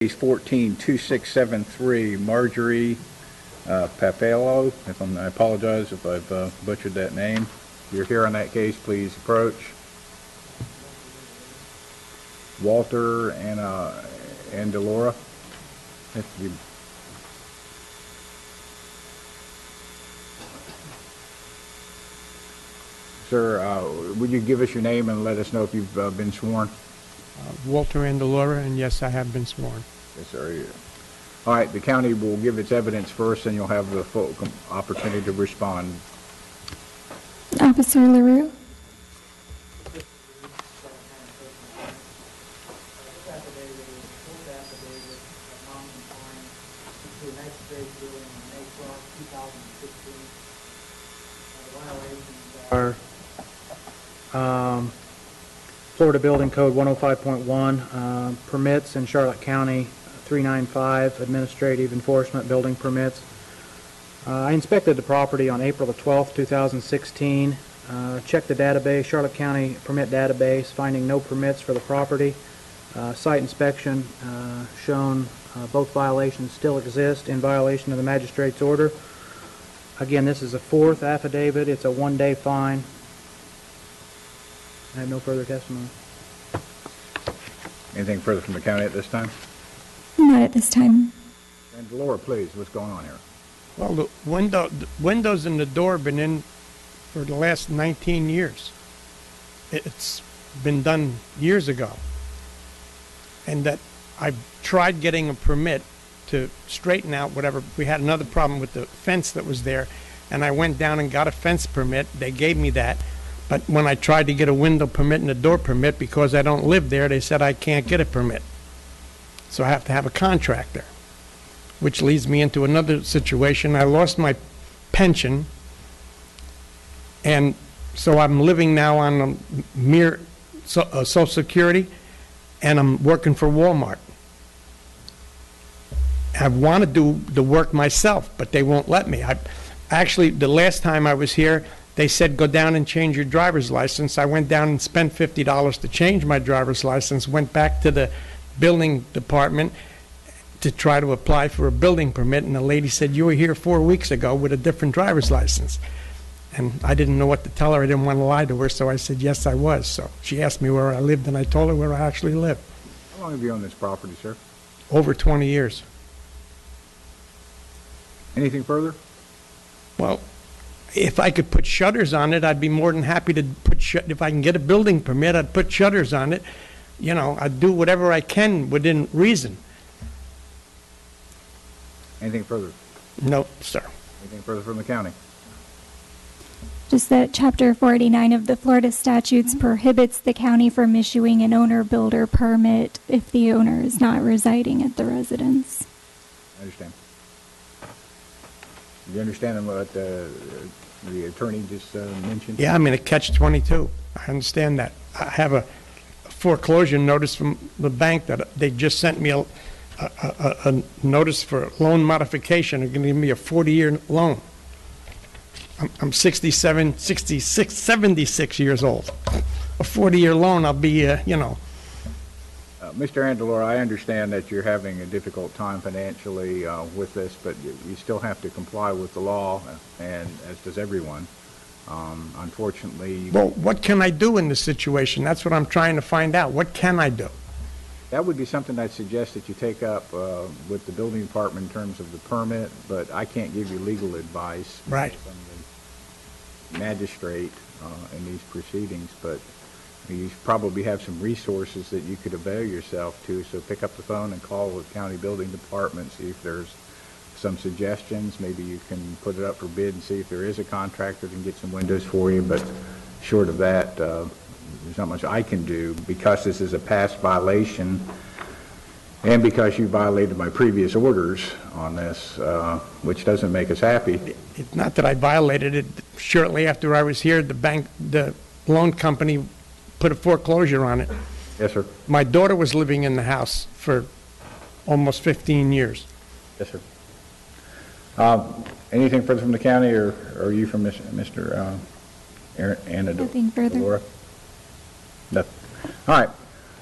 Case 14-2673, Marjorie Papello. I apologize if I've butchered that name. If you're here on that case, please approach. Walter and Delora. Sir, would you give us your name and let us know if you've been sworn? Walter Andalora, and yes, I have been sworn. Yes, sir. All right, the county will give its evidence first, and you'll have the full opportunity to respond. Officer LaRue. Florida Building Code 105.1 permits in Charlotte County 395 administrative enforcement building permits. I inspected the property on April the 12th, 2016. Checked the database, Charlotte County permit database, finding no permits for the property. Site inspection shown both violations still exist in violation of the magistrate's order. Again, this is a fourth affidavit. It's a one-day fine. I have no further testimony. Anything further from the county at this time? Not at this time. And Laura, please, what's going on here? Well, the windows in the door have been in for the last 19 years. It's been done years ago. And that I've tried getting a permit to straighten out whatever. We had another problem with the fence that was there, and I went down and got a fence permit. They gave me that. But when I tried to get a window permit and a door permit, because I don't live there, they said I can't get a permit. So I have to have a contractor, which leads me into another situation. I lost my pension, and so I'm living now on a mere Social Security, and I'm working for Walmart. I want to do the work myself, but they won't let me. Actually, the last time I was here, they said, go down and change your driver's license. I went down and spent $50 to change my driver's license, went back to the building department to try to apply for a building permit, and the lady said, you were here 4 weeks ago with a different driver's license. And I didn't know what to tell her. I didn't want to lie to her, so I said, yes, I was. So she asked me where I lived, and I told her where I actually lived. How long have you owned this property, sir? Over 20 years. Anything further? Well, if I could put shutters on it, I'd be more than happy to put if I can get a building permit, I'd put shutters on it. You know, I'd do whatever I can within reason. Anything further? No, sir. Anything further from the county? Just that Chapter 49 of the Florida statutes prohibits the county from issuing an owner-builder permit if the owner is not residing at the residence. I understand. Do you understand what the attorney just mentioned? Yeah, I'm in a catch-22. I understand that. I have a foreclosure notice from the bank that they just sent me a notice for loan modification. They're going to give me a 40-year loan. I'm 76 years old. A 40-year loan, I'll be, you know. Mr. Andalora, I understand that you're having a difficult time financially with this, but you still have to comply with the law, and as does everyone. Unfortunately... Well, what can I do in this situation? That's what I'm trying to find out. What can I do? That would be something I'd suggest that you take up with the building department in terms of the permit, but I can't give you legal advice. Right. From the magistrate in these proceedings, but you probably have some resources that you could avail yourself to, so pick up the phone and call the county building department, see if there's some suggestions. Maybe you can put it up for bid and see if there is a contractor that can get some windows for you, but short of that, there's not much I can do because this is a past violation and because you violated my previous orders on this, which doesn't make us happy. It's not that I violated it. Shortly after I was here, the loan company put a foreclosure on it. Yes, sir. My daughter was living in the house for almost 15 years. Yes, sir. Anything further from the county, or are you from Mr. Anna? Nothing further. Laura? No. All right.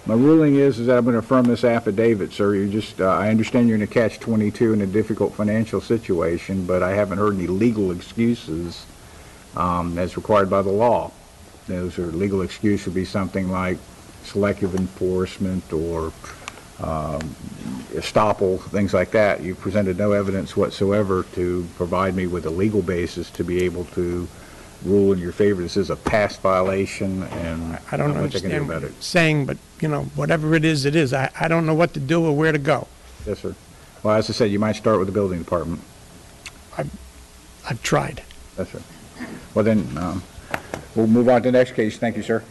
My ruling is that I'm going to affirm this affidavit, sir. You just, I understand you're in a catch-22 in a difficult financial situation, but I haven't heard any legal excuses as required by the law. Those are legal excuses would be something like selective enforcement or estoppel, things like that. You've presented no evidence whatsoever to provide me with a legal basis to be able to rule in your favor. This is a past violation, and I don't not much I can do understand about what you're it. saying, but, you know, whatever it is, it is. I don't know what to do or where to go. Yes, sir. Well, as I said, you might start with the building department. I've tried. Yes, sir. Well, then, we'll move on to the next case. Thank you, sir.